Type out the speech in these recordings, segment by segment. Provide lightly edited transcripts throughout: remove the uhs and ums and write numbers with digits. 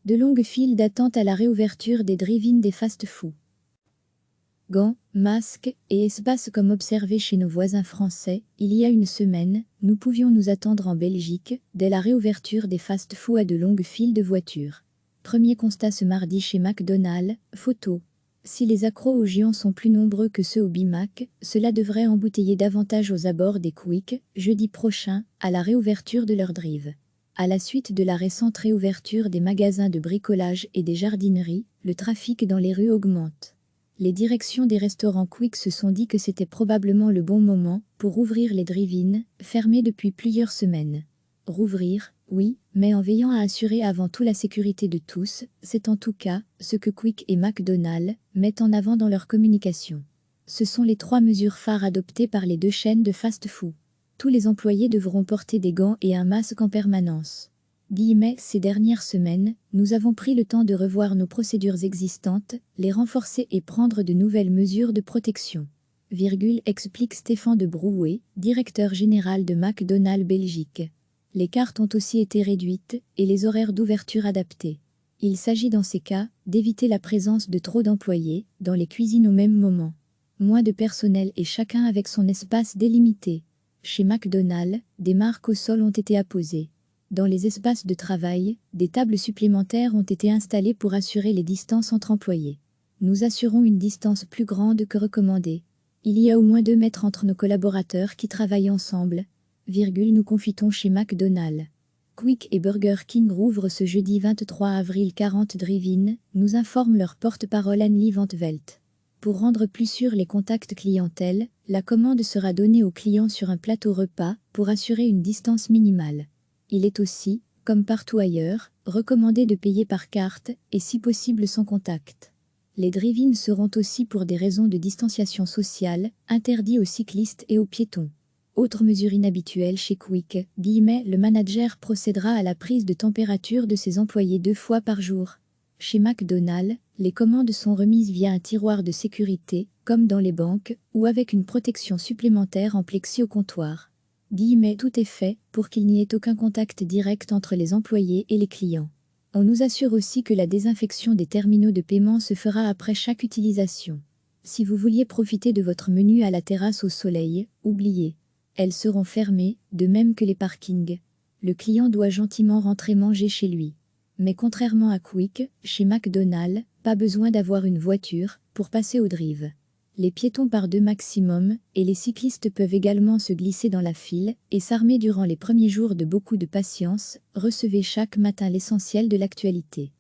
De longues files d'attente à la réouverture des drive-in des fast-foods. Gants, masques et espaces comme observé chez nos voisins français, il y a une semaine, nous pouvions nous attendre en Belgique, dès la réouverture des fast-foods à de longues files de voitures. Premier constat ce mardi chez McDonald's, photo. Si les accros aux géants sont plus nombreux que ceux au Big Mac, cela devrait embouteiller davantage aux abords des Quick, jeudi prochain, à la réouverture de leur drive. À la suite de la récente réouverture des magasins de bricolage et des jardineries, le trafic dans les rues augmente. Les directions des restaurants Quick se sont dit que c'était probablement le bon moment pour ouvrir les drive-in, fermés depuis plusieurs semaines. Rouvrir, oui, mais en veillant à assurer avant tout la sécurité de tous, c'est en tout cas ce que Quick et McDonald's mettent en avant dans leur communication. Ce sont les 3 mesures phares adoptées par les 2 chaînes de fast-food. Tous les employés devront porter des gants et un masque en permanence. Ces dernières semaines, nous avons pris le temps de revoir nos procédures existantes, les renforcer et prendre de nouvelles mesures de protection. Explique Stéphane de Brouet, directeur général de McDonald's Belgique. Les cartes ont aussi été réduites et les horaires d'ouverture adaptés. Il s'agit dans ces cas d'éviter la présence de trop d'employés dans les cuisines au même moment. Moins de personnel et chacun avec son espace délimité. Chez McDonald's, des marques au sol ont été apposées. Dans les espaces de travail, des tables supplémentaires ont été installées pour assurer les distances entre employés. Nous assurons une distance plus grande que recommandée. Il y a au moins 2 mètres entre nos collaborateurs qui travaillent ensemble. Nous confitons chez McDonald's. Quick et Burger King rouvrent ce jeudi 23 avril 40 drive-in, nous informe leur porte-parole Annelie Vantvelt. Pour rendre plus sûrs les contacts clientèle, la commande sera donnée aux clients sur un plateau repas pour assurer une distance minimale. Il est aussi, comme partout ailleurs, recommandé de payer par carte et si possible sans contact. Les drive-in seront aussi pour des raisons de distanciation sociale, interdits aux cyclistes et aux piétons. Autre mesure inhabituelle chez Quick, le manager procédera à la prise de température de ses employés 2 fois par jour. Chez McDonald's, les commandes sont remises via un tiroir de sécurité, comme dans les banques, ou avec une protection supplémentaire en plexi au comptoir. Tout est fait pour qu'il n'y ait aucun contact direct entre les employés et les clients. On nous assure aussi que la désinfection des terminaux de paiement se fera après chaque utilisation. Si vous vouliez profiter de votre menu à la terrasse au soleil, oubliez. Elles seront fermées, de même que les parkings. Le client doit gentiment rentrer manger chez lui. Mais contrairement à Quick, chez McDonald's, pas besoin d'avoir une voiture pour passer au drive. Les piétons par 2 maximum, et les cyclistes peuvent également se glisser dans la file et s'armer durant les premiers jours de beaucoup de patience, recevez chaque matin l'essentiel de l'actualité.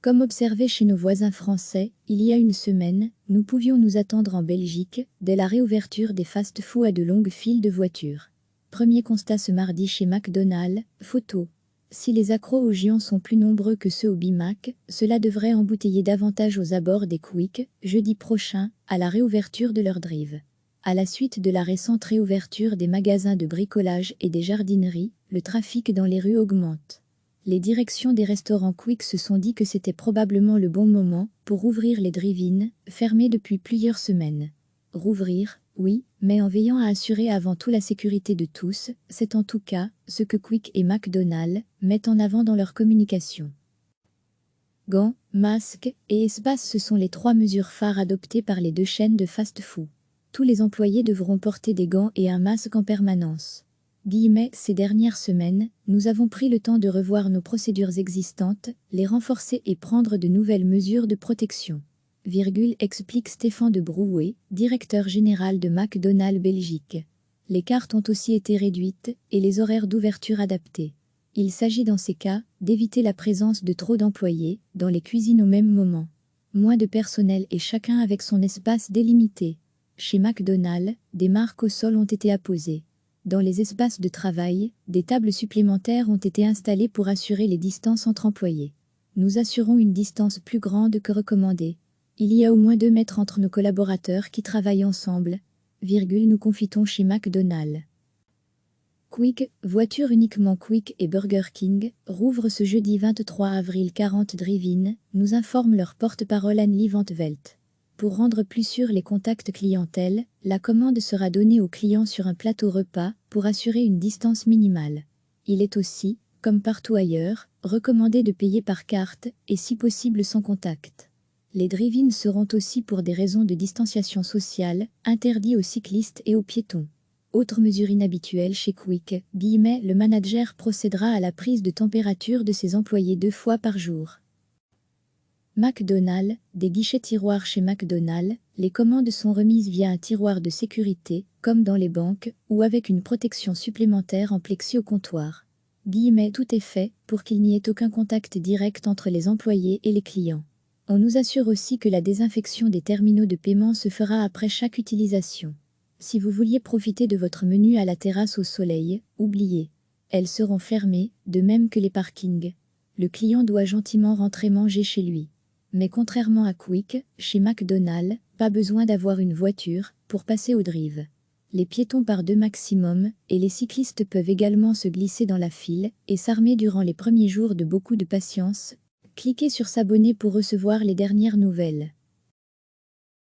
Comme observé chez nos voisins français, il y a une semaine, nous pouvions nous attendre en Belgique, dès la réouverture des fast-foods à de longues files de voitures. Premier constat ce mardi chez McDonald's, photo. Si les accros aux géants sont plus nombreux que ceux au Big Mac, cela devrait embouteiller davantage aux abords des Quick, jeudi prochain, à la réouverture de leur drive. À la suite de la récente réouverture des magasins de bricolage et des jardineries, le trafic dans les rues augmente. Les directions des restaurants Quick se sont dit que c'était probablement le bon moment pour ouvrir les drive-in, fermés depuis plusieurs semaines. Rouvrir, oui, mais en veillant à assurer avant tout la sécurité de tous, c'est en tout cas ce que Quick et McDonald's mettent en avant dans leur communication. Gants, masques et espaces, ce sont les 3 mesures phares adoptées par les 2 chaînes de fast-food. Tous les employés devront porter des gants et un masque en permanence. Ces dernières semaines, nous avons pris le temps de revoir nos procédures existantes, les renforcer et prendre de nouvelles mesures de protection. Explique Stéphane de Brouet, directeur général de McDonald's Belgique. Les cartes ont aussi été réduites et les horaires d'ouverture adaptés. Il s'agit dans ces cas d'éviter la présence de trop d'employés dans les cuisines au même moment. Moins de personnel et chacun avec son espace délimité. Chez McDonald's, des marques au sol ont été apposées. Dans les espaces de travail, des tables supplémentaires ont été installées pour assurer les distances entre employés. Nous assurons une distance plus grande que recommandée. Il y a au moins 2 mètres entre nos collaborateurs qui travaillent ensemble. Nous confitons chez McDonald's. Quick, voiture uniquement Quick et Burger King, rouvrent ce jeudi 23 avril 40 drive-in, nous informe leur porte-parole Annelie Vantvelt. Pour rendre plus sûrs les contacts clientèle, la commande sera donnée aux clients sur un plateau repas pour assurer une distance minimale. Il est aussi, Comme partout ailleurs, recommandé de payer par carte et si possible sans contact. Les drive-in seront aussi pour des raisons de distanciation sociale, interdits aux cyclistes et aux piétons. Autre mesure inhabituelle chez Quick, le manager procédera à la prise de température de ses employés 2 fois par jour. McDonald's, des guichets tiroirs chez McDonald's, les commandes sont remises via un tiroir de sécurité, comme dans les banques, ou avec une protection supplémentaire en plexi au comptoir. Tout est fait pour qu'il n'y ait aucun contact direct entre les employés et les clients. On nous assure aussi que la désinfection des terminaux de paiement se fera après chaque utilisation. Si vous vouliez profiter de votre menu à la terrasse au soleil, oubliez. Elles seront fermées, de même que les parkings. Le client doit gentiment rentrer manger chez lui. Mais contrairement à Quick, chez McDonald's, pas besoin d'avoir une voiture pour passer au drive. Les piétons par 2 maximum, et les cyclistes peuvent également se glisser dans la file et s'armer durant les premiers jours de beaucoup de patience. Cliquez sur s'abonner pour recevoir les dernières nouvelles.